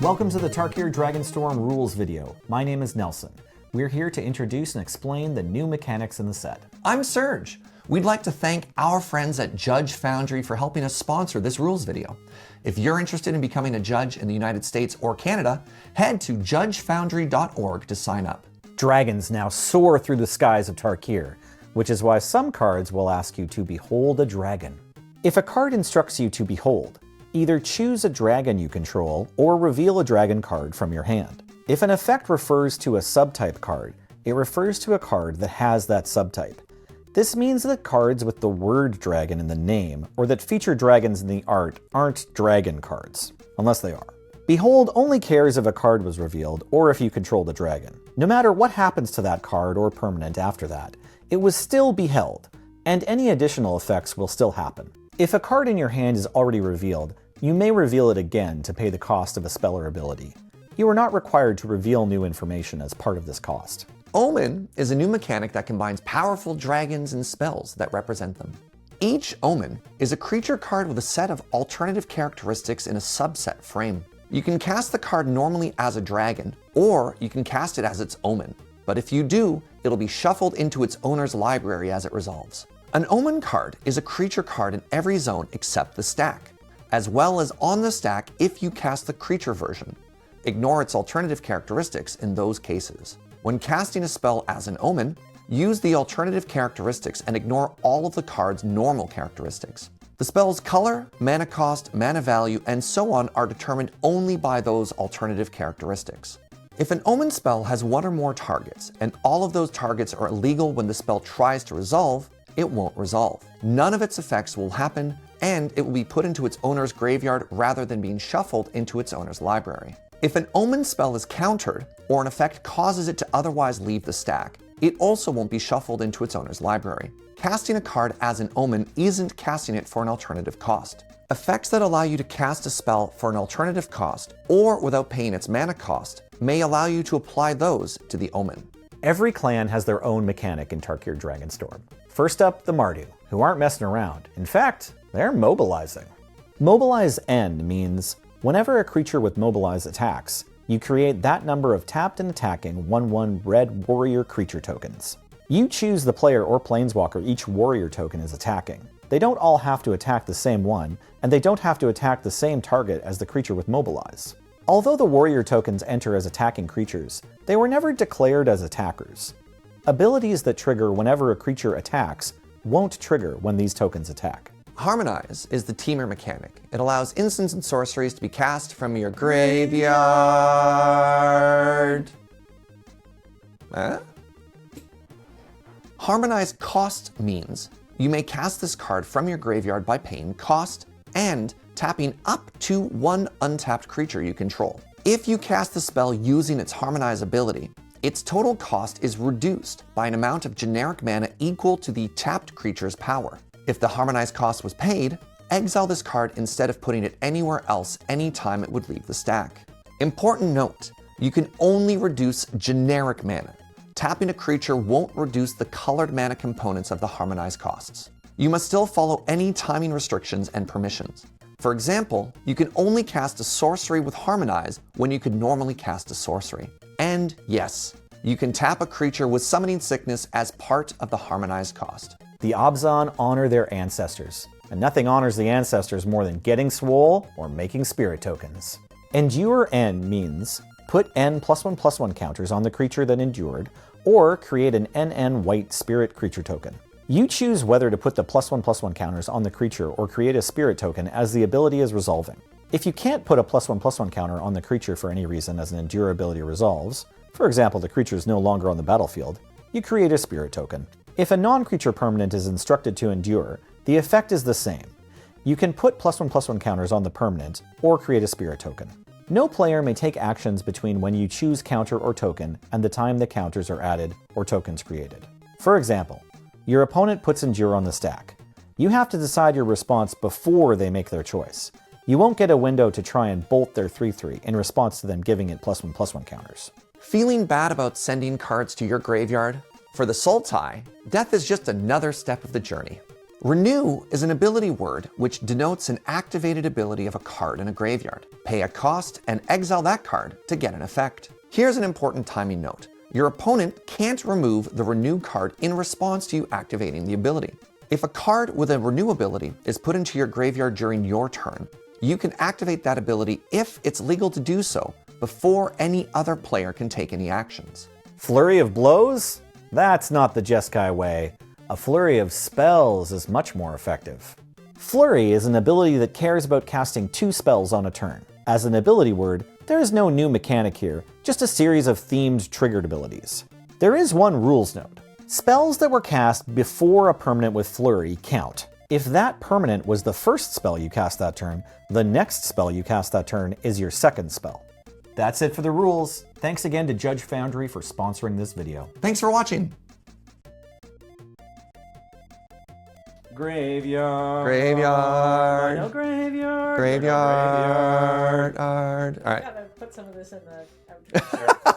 Welcome to the Tarkir Dragonstorm rules video. My name is Nelson. We're here to introduce and explain the new mechanics in the set. I'm Serge. We'd like to thank our friends at Judge Foundry for helping us sponsor this rules video. If you're interested in becoming a judge in the United States or Canada, head to judgefoundry.org to sign up. Dragons now soar through the skies of Tarkir, which is why some cards will ask you to behold a dragon. If a card instructs you to behold, either choose a dragon you control or reveal a dragon card from your hand. If an effect refers to a subtype card, it refers to a card that has that subtype. This means that cards with the word dragon in the name or that feature dragons in the art aren't dragon cards, unless they are. Behold only cares if a card was revealed or if you control the dragon. No matter what happens to that card or permanent after that, it was still beheld, and any additional effects will still happen. If a card in your hand is already revealed, you may reveal it again to pay the cost of a spell or ability. You are not required to reveal new information as part of this cost. Omen is a new mechanic that combines powerful dragons and spells that represent them. Each Omen is a creature card with a set of alternative characteristics in a subset frame. You can cast the card normally as a dragon, or you can cast it as its Omen. But if you do, it'll be shuffled into its owner's library as it resolves. An Omen card is a creature card in every zone except the stack, as well as on the stack if you cast the creature version. Ignore its alternative characteristics in those cases. When casting a spell as an Omen, use the alternative characteristics and ignore all of the card's normal characteristics. The spell's color, mana cost, mana value, and so on are determined only by those alternative characteristics. If an Omen spell has one or more targets, and all of those targets are illegal when the spell tries to resolve, it won't resolve. None of its effects will happen, and it will be put into its owner's graveyard rather than being shuffled into its owner's library. If an Omen spell is countered, or an effect causes it to otherwise leave the stack, it also won't be shuffled into its owner's library. Casting a card as an Omen isn't casting it for an alternative cost. Effects that allow you to cast a spell for an alternative cost, or without paying its mana cost, may allow you to apply those to the Omen. Every clan has their own mechanic in Tarkir Dragonstorm. First up, the Mardu, who aren't messing around. In fact, they're mobilizing. Mobilize N means whenever a creature with Mobilize attacks, you create that number of tapped and attacking 1/1 red warrior creature tokens. You choose the player or planeswalker each warrior token is attacking. They don't all have to attack the same one, and they don't have to attack the same target as the creature with Mobilize. Although the warrior tokens enter as attacking creatures, they were never declared as attackers. Abilities that trigger whenever a creature attacks won't trigger when these tokens attack. Harmonize is the teamer mechanic. It allows instants and sorceries to be cast from your graveyard. Harmonize cost means you may cast this card from your graveyard by paying cost and tapping up to one untapped creature you control. If you cast the spell using its Harmonize ability, its total cost is reduced by an amount of generic mana equal to the tapped creature's power. If the Harmonize cost was paid, exile this card instead of putting it anywhere else anytime it would leave the stack. Important note, you can only reduce generic mana. Tapping a creature won't reduce the colored mana components of the Harmonize costs. You must still follow any timing restrictions and permissions. For example, you can only cast a sorcery with Harmonize when you could normally cast a sorcery. And yes, you can tap a creature with Summoning Sickness as part of the Harmonize cost. The Abzan honor their ancestors, and nothing honors the ancestors more than getting swole or making spirit tokens. Endure N means put N +1/+1 counters on the creature that endured, or create an NN white spirit creature token. You choose whether to put the +1/+1 counters on the creature or create a spirit token as the ability is resolving. If you can't put a +1/+1 counter on the creature for any reason as an endure ability resolves, for example the creature is no longer on the battlefield, you create a spirit token. If a non-creature permanent is instructed to endure, the effect is the same. You can put +1/+1 counters on the permanent or create a spirit token. No player may take actions between when you choose counter or token and the time the counters are added or tokens created. For example, your opponent puts endure on the stack. You have to decide your response before they make their choice. You won't get a window to try and bolt their 3/3 in response to them giving it +1/+1 counters. Feeling bad about sending cards to your graveyard? For the Sultai, death is just another step of the journey. Renew is an ability word which denotes an activated ability of a card in a graveyard. Pay a cost and exile that card to get an effect. Here's an important timing note. Your opponent can't remove the Renew card in response to you activating the ability. If a card with a Renew ability is put into your graveyard during your turn, you can activate that ability if it's legal to do so before any other player can take any actions. Flurry of blows? That's not the Jeskai way. A flurry of spells is much more effective. Flurry is an ability that cares about casting 2 spells on a turn. As an ability word, there is no new mechanic here, just a series of themed triggered abilities. There is one rules note. Spells that were cast before a permanent with Flurry count. If that permanent was the first spell you cast that turn, the next spell you cast that turn is your second spell. That's it for the rules. Thanks again to Judge Foundry for sponsoring this video. Thanks for watching. Graveyard. Graveyard. No graveyard. Graveyard. All right. Gotta put some of this in the outro.